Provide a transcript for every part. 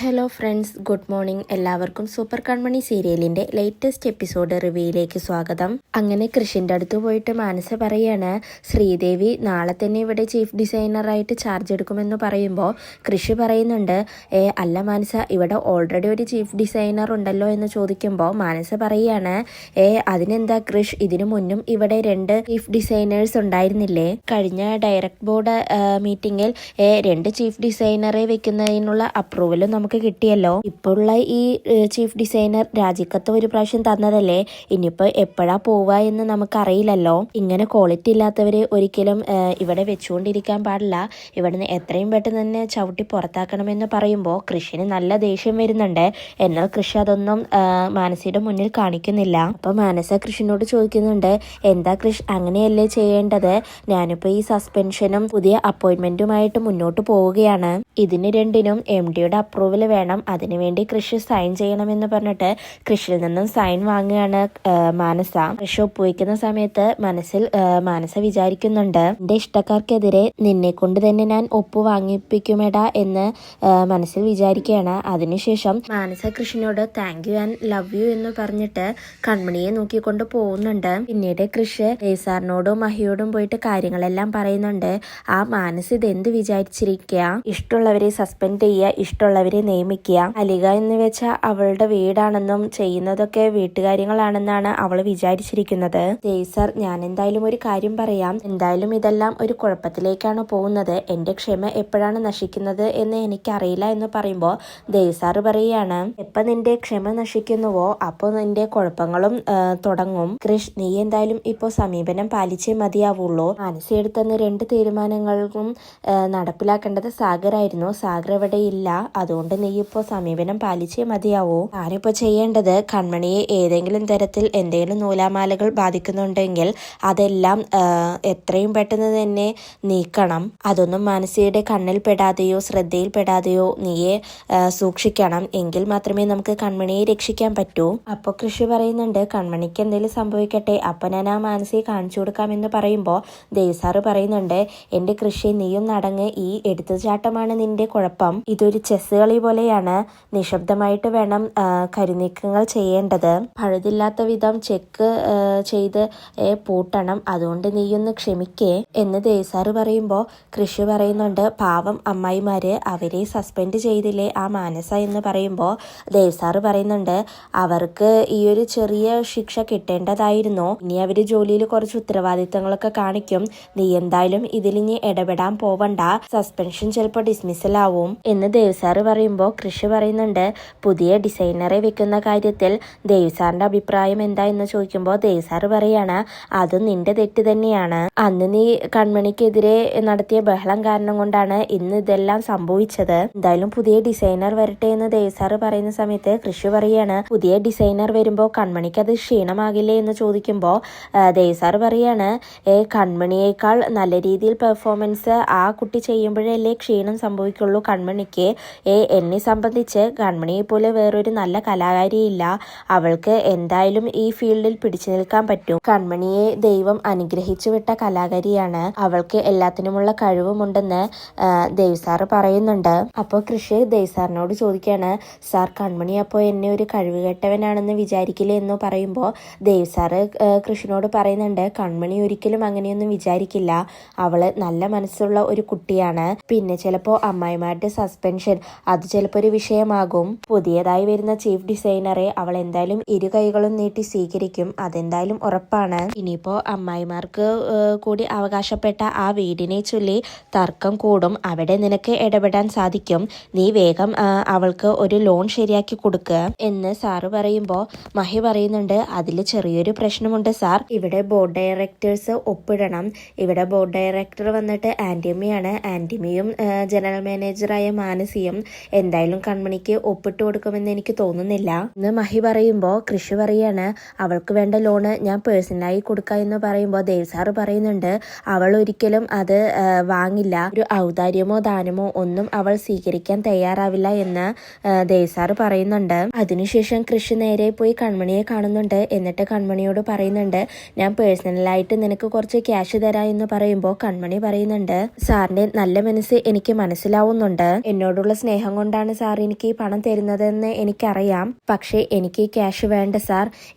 Hello friends, good morning. എല്ലാവർക്കും super കൺമണി സീരിയലിൻ്റെ latest episode റിവ്യൂയിലേക്ക് സ്വാഗതം. അങ്ങനെ കൃഷിൻ്റെ അടുത്ത് പോയിട്ട് മാനസ പറയാണ്, ശ്രീദേവി നാളെ തന്നെ ഇവിടെ ചീഫ് ഡിസൈനറായിട്ട് ചാർജ് എടുക്കുമെന്ന് പറയുമ്പോൾ കൃഷി പറയുന്നുണ്ട്, അല്ല മാനസ, ഇവിടെ ഓൾറെഡി ഒരു ചീഫ് ഡിസൈനർ ഉണ്ടല്ലോ എന്ന് ചോദിക്കുമ്പോൾ മാനസ പറയാണ്, അതിനെന്താ കൃഷ്, ഇതിനു മുന്നും ഇവിടെ 2 ചീഫ് ഡിസൈനേഴ്സ് ഉണ്ടായിരുന്നില്ലേ? കഴിഞ്ഞ ഡയറക്ട് ബോർഡ് മീറ്റിങ്ങിൽ 2 ചീഫ് ഡിസൈനറെ വെക്കുന്നതിനുള്ള അപ്രൂവലും നമുക്ക് കിട്ടിയല്ലോ. ഇപ്പോഴുള്ള ഈ ചീഫ് ഡിസൈനർ രാജിക്കത്ത് ഒരു പ്രാവശ്യം തന്നതല്ലേ, ഇനിയിപ്പോൾ എപ്പോഴാ പോവുക എന്ന് നമുക്കറിയില്ലല്ലോ. ഇങ്ങനെ ക്വാളിറ്റി ഇല്ലാത്തവരെ ഒരിക്കലും ഇവിടെ വെച്ചുകൊണ്ടിരിക്കാൻ പാടില്ല. ഇവിടുന്ന് എത്രയും പെട്ടെന്ന് തന്നെ ചവിട്ടി പുറത്താക്കണമെന്ന് പറയുമ്പോൾ കൃഷിന് നല്ല ദേഷ്യം വരുന്നുണ്ട്. എന്നാൽ കൃഷി അതൊന്നും മാനസയുടെ മുന്നിൽ കാണിക്കുന്നില്ല. അപ്പോൾ മാനസ കൃഷിനോട് ചോദിക്കുന്നുണ്ട്, എന്താ കൃഷ്, അങ്ങനെയല്ലേ ചെയ്യേണ്ടത്? ഞാനിപ്പോൾ ഈ സസ്പെൻഷനും പുതിയ അപ്പോയിന്റ്മെന്റുമായിട്ട് മുന്നോട്ട് പോവുകയാണ്. ഇതിന് രണ്ടിനും MD-യുടെ അപ്രൂവൽ വേണം. അതിനുവേണ്ടി കൃഷി സൈൻ ചെയ്യണമെന്ന് പറഞ്ഞിട്ട് കൃഷിയിൽ നിന്നും സൈൻ വാങ്ങുകയാണ് മാനസ. കൃഷി ഒപ്പുവയ്ക്കുന്ന സമയത്ത് മാനസ വിചാരിക്കുന്നുണ്ട്, എന്റെ ഇഷ്ടക്കാർക്കെതിരെ നിന്നെ കൊണ്ട് തന്നെ ഞാൻ ഒപ്പ് വാങ്ങിപ്പിക്കുമെടാ എന്ന് മനസ്സിൽ വിചാരിക്കുകയാണ്. അതിനുശേഷം മാനസ കൃഷിനോട് thank you and love you എന്ന് പറഞ്ഞിട്ട് കൺമണിയെ നോക്കിക്കൊണ്ട് പോകുന്നുണ്ട്. പിന്നീട് കൃഷി സാറിനോടും മഹിയോടും പോയിട്ട് കാര്യങ്ങളെല്ലാം പറയുന്നുണ്ട്. ആ മാനസ ഇതെന്ത് വിചാരിച്ചിരിക്കുക, ഇഷ്ടമുള്ളവരെ സസ്പെൻഡ് ചെയ്യുക, ഇഷ്ടമുള്ളവരെ നിയമിക്കുക. അലിക എന്ന് വെച്ചാൽ അവളുടെ വീടാണെന്നും ചെയ്യുന്നതൊക്കെ വീട്ടുകാര്യങ്ങളാണെന്നാണ് അവൾ വിചാരിച്ചിരിക്കുന്നത്. സാർ, ഞാൻ എന്തായാലും ഒരു കാര്യം പറയാം. എന്തായാലും ഇതെല്ലാം ഒരു കുഴപ്പത്തിലേക്കാണ് പോകുന്നത്. എന്റെ ക്ഷമ എപ്പോഴാണ് നശിക്കുന്നത് എന്ന് എനിക്കറിയില്ല എന്ന് പറയുമ്പോൾ സാർ പറയുകയാണ്, എപ്പോൾ നിന്റെ ക്ഷമ നശിക്കുന്നുവോ അപ്പോൾ നിന്റെ കുഴപ്പങ്ങളും തുടങ്ങും. കൃഷ്, നീ എന്തായാലും ഇപ്പോൾ സമീപനം പാലിച്ചേ മതിയാവുള്ളൂ. മാനസിയെടുത്തുന്ന 2 തീരുമാനങ്ങൾക്കും നടപ്പിലാക്കേണ്ടത് സാഗറായിരുന്നു. സാഗർ ഇവിടെ ഇല്ല, അതുകൊണ്ട് നീ ഇപ്പോൾ സമീപനം പാലിച്ചേ മതിയാവൂ. ഞാനിപ്പോൾ ചെയ്യേണ്ടത് കൺമണിയെ ഏതെങ്കിലും തരത്തിൽ എന്തെങ്കിലും നൂലാമാലകൾ ബാധിക്കുന്നുണ്ടെങ്കിൽ അതെല്ലാം എത്രയും പെട്ടെന്ന് തന്നെ നീക്കണം. അതൊന്നും മാനസിയുടെ കണ്ണിൽ പെടാതെയോ ശ്രദ്ധയിൽ പെടാതെയോ നീയെ സൂക്ഷിക്കണം. എങ്കിൽ മാത്രമേ നമുക്ക് കൺമണിയെ രക്ഷിക്കാൻ പറ്റൂ. അപ്പോൾ കൃഷി പറയുന്നുണ്ട്, കൺമണിക്ക് എന്തെങ്കിലും സംഭവിക്കട്ടെ, അപ്പൊ ഞാൻ ആ മാനസിയെ കാണിച്ചു കൊടുക്കാമെന്ന് പറയുമ്പോൾ ദേവസാറ് പറയുന്നുണ്ട്, എന്റെ കൃഷി നീയും നടങ്ങ്, ഈ എടുത്തുചാട്ടമാണ് നിന്റെ കുഴപ്പം. ഇതൊരു ചെസ് കളി പോലെയാണ്. നിശബ്ദമായിട്ട് വേണം കരുനീക്കങ്ങൾ ചെയ്യേണ്ടത്. പഴുതില്ലാത്ത വിധം ചെക്ക് ചെയ്ത് പൂട്ടണം. അതുകൊണ്ട് നീയൊന്ന് ക്ഷമിക്കേ എന്ന് ദേവസാറ് പറയുമ്പോൾ കൃഷി പറയുന്നുണ്ട്, പാവം അമ്മായിമാര്, അവരെ സസ്പെൻഡ് ചെയ്തില്ലേ ആ മാനസ എന്ന് പറയുമ്പോൾ ദേവസാറ് പറയുന്നുണ്ട്, അവർക്ക് ഈ ഒരു ചെറിയ ശിക്ഷ കിട്ടേണ്ടതായിരുന്നു. ഇനി അവര് ജോലിയിൽ കുറച്ച് ഉത്തരവാദിത്തങ്ങളൊക്കെ കാണിക്കും. നീ എന്തായാലും ഇതിലിഞ്ഞ് ഇടപെടാൻ പോവണ്ട, സസ്പെൻഷൻ ചിലപ്പോൾ ഡിസ്മിസൽ ആവും എന്ന് ദേവസാറ് പറയുമ്പോൾ കൃഷി പറയുന്നുണ്ട്, പുതിയ ഡിസൈനറെ വെക്കുന്ന കാര്യത്തിൽ ദേവസാറിന്റെ അഭിപ്രായം എന്താ എന്ന് ചോദിക്കുമ്പോൾ ദേവസാറ് പറയാണ്, അതും നിന്റെ തെറ്റ് തന്നെയാണ്. അന്ന് നീ കൺമണിക്കെതിരെ നടത്തിയ ബഹളം കാരണം കൊണ്ടാണ് ഇന്ന് ഇതെല്ലാം സംഭവിച്ചത്. എന്തായാലും പുതിയ ഡിസൈനർ വരട്ടെ എന്ന് ദേവസാറ് പറയുന്ന സമയത്ത് കൃഷി പറയാണ്, പുതിയ ഡിസൈനർ വരുമ്പോൾ കൺമണിക്ക് അത് ക്ഷീണമാകില്ലേ എന്ന് ചോദിക്കുമ്പോൾ ദേവസാറ് പറയാണ്, കൺമണിയേക്കാൾ നല്ല രീതിയിൽ പെർഫോമൻസ് ആ കുട്ടി ചെയ്യുമ്പോഴല്ലേ ക്ഷീണം സംഭവിക്കുള്ളൂ കൺമണിക്ക്. എന്നെ സംബന്ധിച്ച് കൺമണിയെ പോലെ വേറൊരു നല്ല കലാകാരിയില്ല. അവൾക്ക് എന്തായാലും ഈ ഫീൽഡിൽ പിടിച്ചു നിൽക്കാൻ പറ്റും. കൺമണിയെ ദൈവം അനുഗ്രഹിച്ചു വിട്ട കലാകാരിയാണ്. അവൾക്ക് എല്ലാത്തിനുമുള്ള കഴിവുമുണ്ടെന്ന് ദേവസാറ് പറയുന്നുണ്ട്. അപ്പോൾ കൃഷി ദേവസാറിനോട് ചോദിക്കുകയാണ്, സാർ, കൺമണി അപ്പോൾ എന്നെ ഒരു കഴിവുകെട്ടവനാണെന്ന് വിചാരിക്കില്ലേ എന്ന് പറയുമ്പോൾ ദേവസാറ് കൃഷിനോട് പറയുന്നുണ്ട്, കൺമണി ഒരിക്കലും അങ്ങനെയൊന്നും വിചാരിക്കില്ല. അവള് നല്ല മനസ്സുള്ള ഒരു കുട്ടിയാണ്. പിന്നെ ചിലപ്പോൾ അമ്മായിമാരുടെ സസ്പെൻഷൻ അത് ചിലപ്പോൾ ഒരു വിഷയമാകും. പുതിയതായി വരുന്ന ചീഫ് ഡിസൈനറെ അവൾ എന്തായാലും 2 കൈകളും നീട്ടി സ്വീകരിക്കും, അതെന്തായാലും ഉറപ്പാണ്. ഇനിയിപ്പോൾ അമ്മായിമാർക്ക് കൂടി അവകാശപ്പെട്ട ആ വീടിനെ ചൊല്ലി തർക്കം കൂടും. അവിടെ നിനക്ക് ഇടപെടാൻ സാധിക്കും. നീ വേഗം അവൾക്ക് ഒരു ലോൺ ശരിയാക്കി കൊടുക്കുക എന്ന് സാറ് പറയുമ്പോൾ മഹി പറയുന്നുണ്ട്, അതിൽ ചെറിയൊരു പ്രശ്നമുണ്ട് സാർ. ഇവിടെ ബോർഡ് ഡയറക്ടേഴ്സ് ഒപ്പിടണം. ഇവിടെ ബോർഡ് ഡയറക്ടർ വന്നിട്ട് ആന്റിയമ്മയാണ്. ആന്റിയമ്മയും ജനറൽ മാനേജറായ മാനസിയും എന്തായാലും കൺമണിക്ക് ഒപ്പിട്ട് കൊടുക്കുമെന്ന് എനിക്ക് തോന്നുന്നില്ല എന്ന് മഹി പറയുമ്പോൾ കൃഷി പറയാണ്, അവൾക്ക് വേണ്ട ലോണ് ഞാൻ പേഴ്സണലായി കൊടുക്കുക എന്ന് പറയുമ്പോൾ ദേവസാറ് പറയുന്നുണ്ട്, അവൾ ഒരിക്കലും അത് വാങ്ങില്ല. ഒരു ഔദാര്യമോ ദാനമോ ഒന്നും അവൾ സ്വീകരിക്കാൻ തയ്യാറാവില്ല എന്ന് ദേവസാറ് പറയുന്നുണ്ട്. അതിനുശേഷം കൃഷി നേരെ പോയി കൺമണിയെ കാണുന്നുണ്ട്. എന്നിട്ട് കൺമണിയോട് പറയുന്നുണ്ട്, ഞാൻ പേഴ്സണലായിട്ട് നിനക്ക് കുറച്ച് ക്യാഷ് തരാം എന്ന് പറയുമ്പോൾ കൺമണി പറയുന്നുണ്ട്, സാറിന്റെ നല്ല മനസ്സ് എനിക്ക് മനസ്സിലാവുന്നുണ്ട്. എന്നോടുള്ള സ്നേഹം കൊണ്ട് കൊണ്ടാണ് സാർ എനിക്ക് ഈ പണം തരുന്നതെന്ന് എനിക്കറിയാം. പക്ഷേ എനിക്ക് ക്യാഷ് വേണ്ട സാർ,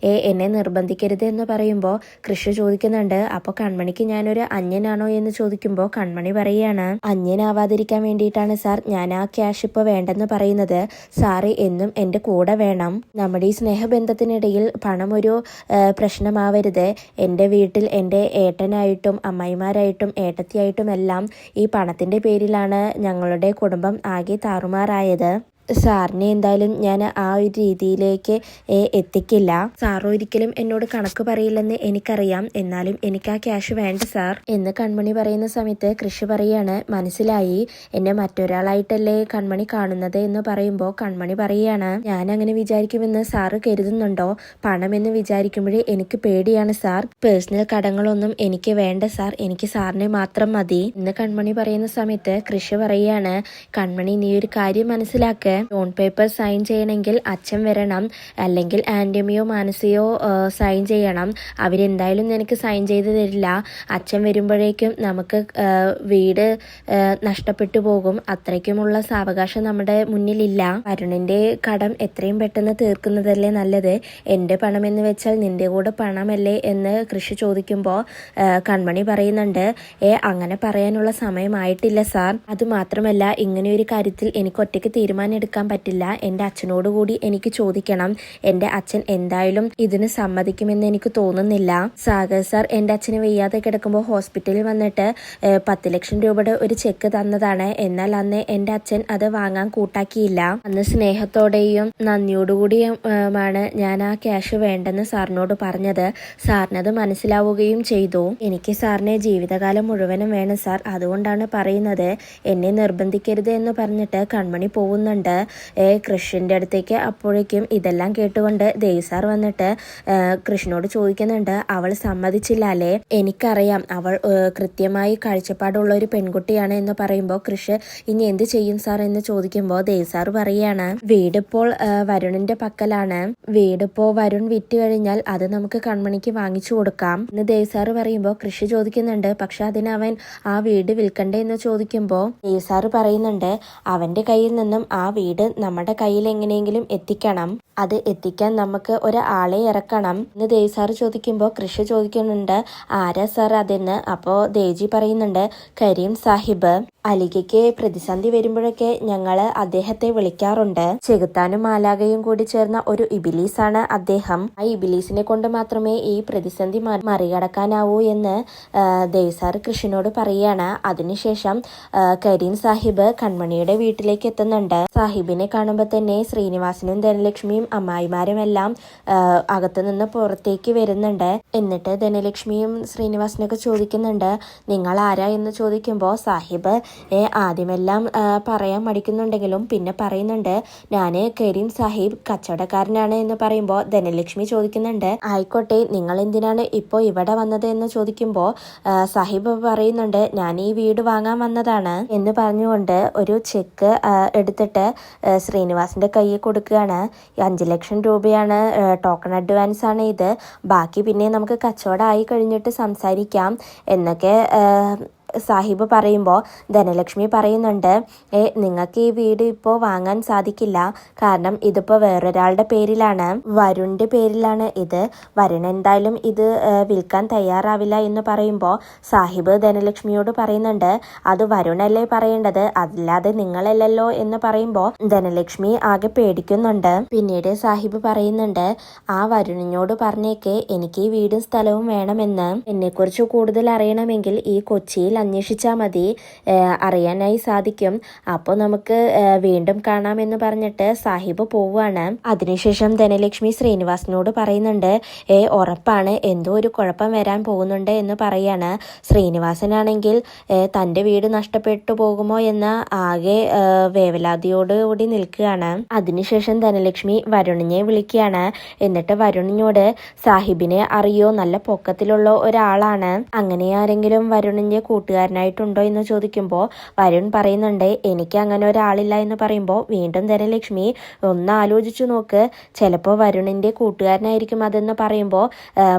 എന്നെ നിർബന്ധിക്കരുത് എന്ന് പറയുമ്പോൾ കൃഷി ചോദിക്കുന്നുണ്ട്, അപ്പോൾ കൺമണിക്ക് ഞാനൊരു അന്യനാണോ എന്ന് ചോദിക്കുമ്പോൾ കൺമണി പറയുകയാണ്, അന്യനാവാതിരിക്കാൻ വേണ്ടിയിട്ടാണ് സാർ ഞാൻ ആ ക്യാഷ് ഇപ്പോൾ വേണ്ടെന്ന് പറയുന്നത്. സാറ് എന്നും എൻ്റെ കൂടെ വേണം. നമ്മുടെ ഈ സ്നേഹബന്ധത്തിനിടയിൽ പണം ഒരു പ്രശ്നമാവരുത്. എൻ്റെ വീട്ടിൽ എൻ്റെ ഏട്ടനായിട്ടും അമ്മായിമാരായിട്ടും ഏട്ടത്തിയായിട്ടും എല്ലാം ഈ പണത്തിൻ്റെ പേരിലാണ് ഞങ്ങളുടെ കുടുംബം ആകെ താറുമാറായത്. സാറിനെ എന്തായാലും ഞാൻ ആ ഒരു രീതിയിലേക്ക് എത്തിക്കില്ല. സാർ ഒരിക്കലും എന്നോട് കണക്ക് പറയില്ലെന്ന് എനിക്കറിയാം. എന്നാലും എനിക്ക് ആ ക്യാഷ് വേണ്ട സാർ എന്ന് കൺമണി പറയുന്ന സമയത്ത് കൃഷി പറയാണ്, മനസ്സിലായി, എന്നെ മറ്റൊരാളായിട്ടല്ലേ കൺമണി കാണുന്നത് എന്ന് പറയുമ്പോൾ കൺമണി പറയാണ്, ഞാൻ അങ്ങനെ വിചാരിക്കുമെന്ന് സാറ് കരുതുന്നുണ്ടോ? പണമെന്ന് വിചാരിക്കുമ്പോഴേ എനിക്ക് പേടിയാണ് സാർ. പേഴ്സണൽ കടങ്ങളൊന്നും എനിക്ക് വേണ്ട സാർ, എനിക്ക് സാറിനെ മാത്രം മതി എന്ന് കൺമണി പറയുന്ന സമയത്ത് കൃഷി പറയാണ്, കൺമണി നീ ഒരു കാര്യം മനസ്സിലാക്കുക, ലോൺ പേപ്പർ സൈൻ ചെയ്യണമെങ്കിൽ അച്ഛൻ വരണം, അല്ലെങ്കിൽ ആൻറ്റമിയോ മാനസിയോ സൈൻ ചെയ്യണം. അവരെന്തായാലും നിനക്ക് സൈൻ ചെയ്ത് തരില്ല. അച്ഛൻ വരുമ്പോഴേക്കും നമുക്ക് വീട് നഷ്ടപ്പെട്ടു പോകും. അത്രയ്ക്കുമുള്ള സാവകാശം നമ്മുടെ മുന്നിലില്ല. വരുണിൻ്റെ കടം എത്രയും പെട്ടെന്ന് തീർക്കുന്നതല്ലേ നല്ലത്. എൻ്റെ പണമെന്ന് വെച്ചാൽ നിൻ്റെ കൂടെ പണമല്ലേ എന്ന് കൃഷി ചോദിക്കുമ്പോൾ കൺമണി പറയുന്നുണ്ട്, അങ്ങനെ പറയാനുള്ള സമയമായിട്ടില്ല സാർ. അതുമാത്രമല്ല, ഇങ്ങനെയൊരു കാര്യത്തിൽ എനിക്ക് ഒറ്റയ്ക്ക് തീരുമാനം എടുക്കാൻ പറ്റില്ല. എൻ്റെ അച്ഛനോട് കൂടി എനിക്ക് ചോദിക്കണം. എൻ്റെ അച്ഛൻ എന്തായാലും ഇതിന് സമ്മതിക്കുമെന്ന് എനിക്ക് തോന്നുന്നില്ല. സാഗർ സാർ എൻ്റെ അച്ഛന് വയ്യാതെ കിടക്കുമ്പോൾ ഹോസ്പിറ്റലിൽ വന്നിട്ട് 10 ലക്ഷം രൂപയുടെ ഒരു ചെക്ക് തന്നതാണ്. എന്നാൽ അന്ന് എൻ്റെ അച്ഛൻ അത് വാങ്ങാൻ കൂട്ടാക്കിയില്ല. അന്ന് സ്നേഹത്തോടെയും നന്ദിയോടുകൂടിയുമാണ് ഞാൻ ആ ക്യാഷ് വേണ്ടെന്ന് സാറിനോട് പറഞ്ഞത്. സാറിനത് മനസ്സിലാവുകയും ചെയ്തു. എനിക്ക് സാറിനെ ജീവിതകാലം മുഴുവനും വേണം സാർ, അതുകൊണ്ടാണ് പറയുന്നത്. എന്നെ നിർബന്ധിക്കരുത് എന്ന് പറഞ്ഞിട്ട് കൺമണി പോകുന്നുണ്ട് കൃഷ്ണന്റെ അടുത്തേക്ക്. അപ്പോഴേക്കും ഇതെല്ലാം കേട്ടുകൊണ്ട് ദേവ് സാർ വന്നിട്ട് കൃഷ്ണനോട് ചോദിക്കുന്നുണ്ട്, അവൾ സമ്മതിച്ചില്ല അല്ലേ? എനിക്കറിയാം, അവൾ കൃത്യമായി കാഴ്ചപ്പാടുള്ള ഒരു പെൺകുട്ടിയാണ് എന്ന് പറയുമ്പോൾ കൃഷ് ഇനി എന്ത് ചെയ്യും സാർ എന്ന് ചോദിക്കുമ്പോൾ ദേവ് സാർ പറയാണ്, വീടിപ്പോൾ വരുണിന്റെ പക്കലാണ്. വീടിപ്പോ വരുൺ വിറ്റ് കഴിഞ്ഞാൽ അത് നമുക്ക് കൺമണിക്ക് വാങ്ങിച്ചു കൊടുക്കാം എന്ന് ദേവ് സാർ പറയുമ്പോൾ കൃഷി ചോദിക്കുന്നുണ്ട്, പക്ഷെ അതിന് അവൻ ആ വീട് വിൽക്കണ്ടേ എന്ന് ചോദിക്കുമ്പോൾ ദേവ് സാർ പറയുന്നുണ്ട്, അവന്റെ കയ്യിൽ നിന്നും ആ വീട് നമ്മുടെ കയ്യിൽ എങ്ങനെയെങ്കിലും എത്തിക്കണം. അത് എത്തിക്കാൻ നമുക്ക് ഒരാളെ ഇറക്കണം എന്ന് ദേവ് സാർ ചോദിക്കുമ്പോൾ കൃഷി ചോദിക്കുന്നുണ്ട്, ആരാ സാർ അതെന്ന്. അപ്പോൾ ദേവ്ജി പറയുന്നുണ്ട്, കരീം സാഹിബ്. അലികയ്ക്ക് പ്രതിസന്ധി വരുമ്പോഴൊക്കെ ഞങ്ങൾ അദ്ദേഹത്തെ വിളിക്കാറുണ്ട്. ചെകുത്താനും മാലാകയും കൂടി ചേർന്ന ഒരു ഇബിലീസാണ് അദ്ദേഹം. ആ ഇബിലീസിനെ കൊണ്ട് മാത്രമേ ഈ പ്രതിസന്ധി മറികടക്കാനാവൂ എന്ന് ദേവ് സാർ കൃഷ്ണനോട് പറയാണ്. അതിനുശേഷം കരീം സാഹിബ് കൺമണിയുടെ വീട്ടിലേക്ക് എത്തുന്നുണ്ട്. സാഹിബിനെ കാണുമ്പോൾ തന്നെ ശ്രീനിവാസനും ധനലക്ഷ്മിയും അമ്മായിമാരും എല്ലാം അകത്തു നിന്ന് പുറത്തേക്ക് വരുന്നുണ്ട്. എന്നിട്ട് ധനലക്ഷ്മിയും ശ്രീനിവാസനൊക്കെ ചോദിക്കുന്നുണ്ട്, നിങ്ങൾ ആരാ എന്ന് ചോദിക്കുമ്പോൾ സാഹിബ് ആദ്യമെല്ലാം പറയാൻ മടിക്കുന്നുണ്ടെങ്കിലും പിന്നെ പറയുന്നുണ്ട്, ഞാന് കരീം സാഹിബ് കച്ചവടക്കാരനാണ് എന്ന് പറയുമ്പോൾ ധനലക്ഷ്മി ചോദിക്കുന്നുണ്ട്, ആയിക്കോട്ടെ, നിങ്ങൾ എന്തിനാണ് ഇപ്പോൾ ഇവിടെ വന്നത് എന്ന് ചോദിക്കുമ്പോൾ സാഹിബ് പറയുന്നുണ്ട്, ഞാൻ ഈ വീട് വാങ്ങാൻ വന്നതാണ് എന്ന് പറഞ്ഞുകൊണ്ട് ഒരു ചെക്ക് എടുത്തിട്ട് ശ്രീനിവാസിന്റെ കയ്യിൽ കൊടുക്കുകയാണ്. 5 ലക്ഷം രൂപയാണ് ടോക്കൺ അഡ്വാൻസ് ആണ് ഇത്. ബാക്കി പിന്നെ നമുക്ക് കച്ചവടമായി കഴിഞ്ഞിട്ട് സംസാരിക്കാം എന്നൊക്കെ സാഹിബ് പറയുമ്പോൾ ധനലക്ഷ്മി പറയുന്നുണ്ട്, നിങ്ങൾക്ക് ഈ വീട് ഇപ്പോൾ വാങ്ങാൻ സാധിക്കില്ല. കാരണം ഇതിപ്പോൾ വേറൊരാളുടെ പേരിലാണ്, വരുണിന്റെ പേരിലാണ് ഇത്. വരുൺ എന്തായാലും ഇത് വിൽക്കാൻ തയ്യാറാവില്ല എന്ന് പറയുമ്പോൾ സാഹിബ് ധനലക്ഷ്മിയോട് പറയുന്നുണ്ട്, അത് വരുണല്ലേ പറയേണ്ടത്, അല്ലാതെ നിങ്ങളല്ലല്ലോ എന്ന് പറയുമ്പോൾ ധനലക്ഷ്മി ആകെ പേടിക്കുന്നുണ്ട്. പിന്നീട് സാഹിബ് പറയുന്നുണ്ട്, ആ വരുണിനോട് പറഞ്ഞേക്ക് എനിക്ക് ഈ വീടും സ്ഥലവും വേണമെന്ന്. എന്നെക്കുറിച്ച് കൂടുതൽ അറിയണമെങ്കിൽ ഈ കൊച്ചിയിൽ അന്വേഷിച്ചാൽ മതി, അറിയാനായി സാധിക്കും. അപ്പോൾ നമുക്ക് വീണ്ടും കാണാമെന്ന് പറഞ്ഞിട്ട് സാഹിബ് പോവുകയാണ്. അതിനുശേഷം ധനലക്ഷ്മി ശ്രീനിവാസനോട് പറയുന്നുണ്ട്, ഉറപ്പാണ് എന്തോ ഒരു കുഴപ്പം വരാൻ പോകുന്നുണ്ട് എന്ന് പറയാണ്. ശ്രീനിവാസനാണെങ്കിൽ തൻ്റെ വീട് നഷ്ടപ്പെട്ടു പോകുമോ എന്ന ആകെ വേവലാതിയോടുകൂടി നിൽക്കുകയാണ്. അതിനുശേഷം ധനലക്ഷ്മി വരുണിനെ വിളിക്കുകയാണ്. എന്നിട്ട് വരുണിനോട്, സാഹിബിനെ അറിയോ, നല്ല പൊക്കത്തിലുള്ള ഒരാളാണ്, അങ്ങനെ ആരെങ്കിലും വരുണിന്റെ കൂട്ടുകാരനായിട്ടുണ്ടോ എന്ന് ചോദിക്കുമ്പോൾ വരുൺ പറയുന്നുണ്ട് എനിക്ക് അങ്ങനെ ഒരാളില്ല എന്ന് പറയുമ്പോൾ വീണ്ടും ധനലക്ഷ്മി ഒന്ന് ആലോചിച്ചു നോക്ക്, ചിലപ്പോൾ വരുണിൻ്റെ കൂട്ടുകാരനായിരിക്കും അതെന്ന് പറയുമ്പോൾ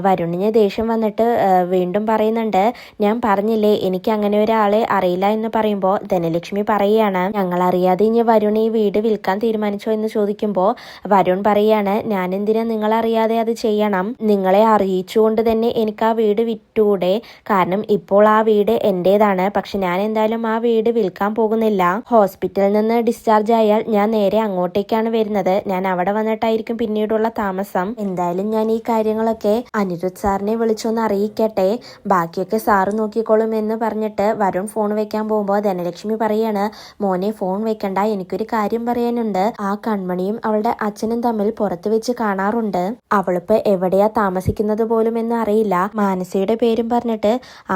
വരുണിന് ദേഷ്യം വന്നിട്ട് വീണ്ടും പറയുന്നുണ്ട് ഞാൻ പറഞ്ഞില്ലേ എനിക്ക് അങ്ങനെ ഒരാളെ അറിയില്ല എന്ന് പറയുമ്പോൾ ധനലക്ഷ്മി പറയുകയാണ് ഞങ്ങൾ അറിയാതെ ഇനി വരുൺ ഈ വീട് വിൽക്കാൻ തീരുമാനിച്ചോ എന്ന് ചോദിക്കുമ്പോൾ വരുൺ പറയാണ് ഞാൻ എന്തിനാ നിങ്ങളറിയാതെ അത് ചെയ്യണം, നിങ്ങളെ അറിയിച്ചുകൊണ്ട് തന്നെ എനിക്ക് ആ വീട് വിറ്റൂടെ, കാരണം ഇപ്പോൾ ആ വീട് എന്റേതാണ്. പക്ഷെ ഞാൻ എന്തായാലും ആ വീട് വിൽക്കാൻ പോകുന്നില്ല. ഹോസ്പിറ്റലിൽ നിന്ന് ഡിസ്ചാർജ് ആയാൽ ഞാൻ നേരെ അങ്ങോട്ടേക്കാണ് വരുന്നത്, ഞാൻ അവിടെ വന്നിട്ടായിരിക്കും പിന്നീടുള്ള താമസം. എന്തായാലും ഞാൻ ഈ കാര്യങ്ങളൊക്കെ അനിരുദ്ധ് സാറിനെ വിളിച്ചൊന്ന് അറിയിക്കട്ടെ, ബാക്കിയൊക്കെ സാറ് നോക്കിക്കോളും എന്ന് പറഞ്ഞിട്ട് വരുൺ ഫോൺ വെക്കാൻ പോകുമ്പോൾ ധനലക്ഷ്മി പറയാണ് മോനെ ഫോൺ വെക്കണ്ട, എനിക്കൊരു കാര്യം പറയാനുണ്ട്. ആ കൺമണിയും അവളുടെ അച്ഛനും തമ്മിൽ പുറത്ത് വെച്ച് കാണാറുണ്ട്, അവളിപ്പോ എവിടെയാ താമസിക്കുന്നത് പോലും എന്ന് അറിയില്ല. മാനസയുടെ പേരും പറഞ്ഞിട്ട്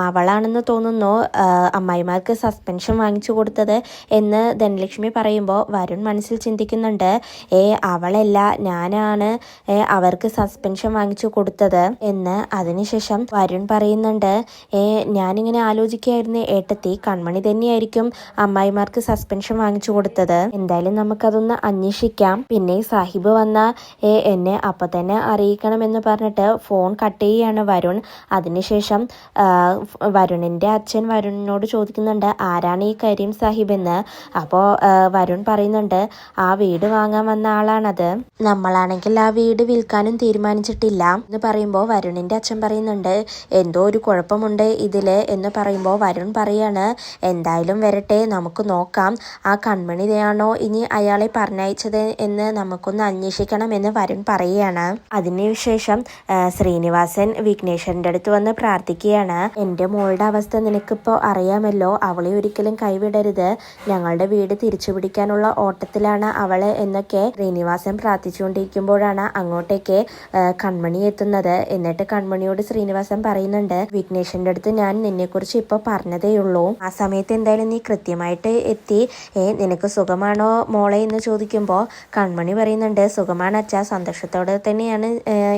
അവളാണെന്ന് തോന്നുന്നു അമ്മായിമാർക്ക് സസ്പെൻഷൻ വാങ്ങിച്ചു കൊടുത്തത് എന്ന് ധനലക്ഷ്മി പറയുമ്പോൾ വരുൺ മനസ്സിൽ ചിന്തിക്കുന്നുണ്ട് അവളല്ല ഞാനാണ് അവർക്ക് സസ്പെൻഷൻ വാങ്ങിച്ചു കൊടുത്തത് എന്ന്. അതിനുശേഷം വരുൺ പറയുന്നുണ്ട് ഞാനിങ്ങനെ ആലോചിക്കുകയായിരുന്നു ഏട്ടത്തി, കൺമണി തന്നെയായിരിക്കും അമ്മായിമാർക്ക് സസ്പെൻഷൻ വാങ്ങിച്ചു കൊടുത്തത്, എന്തായാലും നമുക്കതൊന്ന് അന്വേഷിക്കാം. പിന്നെ സാഹിബ് വന്ന എന്നെ അപ്പൊ തന്നെ അറിയിക്കണമെന്ന് പറഞ്ഞിട്ട് ഫോൺ കട്ട് ചെയ്യുകയാണ് വരുൺ. അതിനുശേഷം വരുണിന്റെ അച്ഛൻ വരുണിനോട് ചോദിക്കുന്നുണ്ട് ആരാണ് ഈ കരീം സാഹിബ് എന്ന്. അപ്പോൾ വരുൺ പറയുന്നുണ്ട് ആ വീട് വാങ്ങാൻ വന്ന ആളാണത്, നമ്മളാണെങ്കിൽ ആ വീട് വിൽക്കാനും തീരുമാനിച്ചിട്ടില്ല എന്ന് പറയുമ്പോൾ വരുണിന്റെ അച്ഛൻ പറയുന്നുണ്ട് എന്തോ ഒരു കുഴപ്പമുണ്ട് ഇതില് എന്ന് പറയുമ്പോൾ വരുൺ പറയാണ് എന്തായാലും വരട്ടെ നമുക്ക് നോക്കാം, ആ കൺമണിയാണോ ഇനി അയാളെ പറഞ്ഞയച്ചത് എന്ന് നമുക്കൊന്ന് അന്വേഷിക്കണം എന്ന് വരുൺ പറയുകയാണ്. അതിനുശേഷം ശ്രീനിവാസൻ വിഘ്നേശ്വരന്റെ അടുത്ത് വന്ന് പ്രാർത്ഥിക്കുകയാണ് എൻ്റെ മോളുടെ അവസ്ഥ നിനക്കിപ്പോൾ അറിയാമല്ലോ, അവളെ ഒരിക്കലും കൈവിടരുത്, ഞങ്ങളുടെ വീട് തിരിച്ചു പിടിക്കാനുള്ള ഓട്ടത്തിലാണ് അവള് എന്നൊക്കെ ശ്രീനിവാസൻ പ്രാർത്ഥിച്ചുകൊണ്ടിരിക്കുമ്പോഴാണ് അങ്ങോട്ടേക്ക് കൺമണി എത്തുന്നത്. എന്നിട്ട് കൺമണിയോട് ശ്രീനിവാസൻ പറയുന്നുണ്ട് വിഘ്നേശ്വരന്റെ അടുത്ത് ഞാൻ നിന്നെക്കുറിച്ച് ഇപ്പോൾ പറഞ്ഞതേ ഉള്ളൂ, ആ സമയത്ത് എന്തായാലും നീ കൃത്യമായിട്ട് എത്തി, നിനക്ക് സുഖമാണോ മോളെ എന്ന് ചോദിക്കുമ്പോൾ കൺമണി പറയുന്നുണ്ട് സുഖമാണ് അച്ഛാ, സന്തോഷത്തോടെ തന്നെയാണ്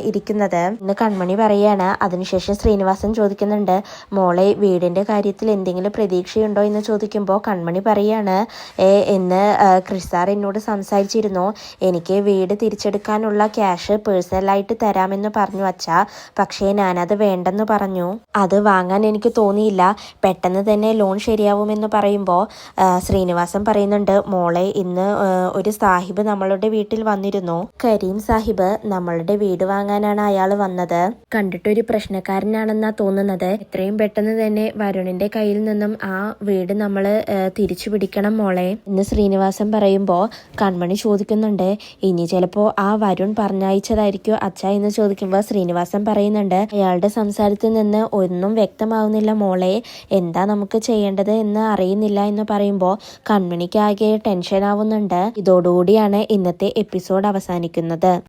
ഇരിക്കുന്നത് എന്ന് കൺമണി പറയാണ്. അതിനുശേഷം ശ്രീനിവാസൻ ചോദിക്കുന്നുണ്ട് മോളെ വീടിന്റെ കാര്യത്തിൽ എന്തെങ്കിലും പ്രതീക്ഷയുണ്ടോ എന്ന് ചോദിക്കുമ്പോൾ കൺമണി പറയാണ് എന്ന് ക്രിസ് സാർ എന്നോട് സംസാരിച്ചിരുന്നു, എനിക്ക് വീട് തിരിച്ചെടുക്കാനുള്ള ക്യാഷ് പേഴ്സണലായിട്ട് തരാമെന്ന് പറഞ്ഞു അച്ഛാ, പക്ഷേ ഞാനത് വേണ്ടെന്ന് പറഞ്ഞു, അത് വാങ്ങാൻ എനിക്ക് തോന്നിയില്ല, പെട്ടെന്ന് തന്നെ ലോൺ ശരിയാവുമെന്ന് പറയുമ്പോൾ ശ്രീനിവാസൻ പറയുന്നുണ്ട് മോളെ ഇന്ന് ഒരു സാഹിബ് നമ്മളുടെ വീട്ടിൽ വന്നിരുന്നു, കരീം സാഹിബ് നമ്മളുടെ വീട് വാങ്ങാനാണ് അയാൾ വന്നത്, കണ്ടിട്ടൊരു പ്രശ്നക്കാരനാണെന്നാ തോന്നുന്നത്, എത്രയും പെട്ടെന്ന് തന്നെ വരുണിന്റെ കയ്യിൽ നിന്നും ആ വീട് നമ്മൾ തിരിച്ചു പിടിക്കണം മോളെ എന്ന് ശ്രീനിവാസൻ പറയുമ്പോൾ കൺമണി ചോദിക്കുന്നുണ്ട് ഇനി ചിലപ്പോൾ ആ വരുൺ പറഞ്ഞയച്ചതായിരിക്കും അച്ഛ എന്ന് ചോദിക്കുമ്പോൾ ശ്രീനിവാസൻ പറയുന്നുണ്ട് അയാളുടെ സംസാരത്തിൽ നിന്ന് ഒന്നും വ്യക്തമാവുന്നില്ല മോളെ, എന്താ നമുക്ക് ചെയ്യേണ്ടത് എന്ന് അറിയുന്നില്ല എന്ന് പറയുമ്പോൾ കൺമണിക്ക് ആകെ ടെൻഷൻ ആവുന്നുണ്ട്. ഇതോടുകൂടിയാണ് ഇന്നത്തെ എപ്പിസോഡ് അവസാനിക്കുന്നത്.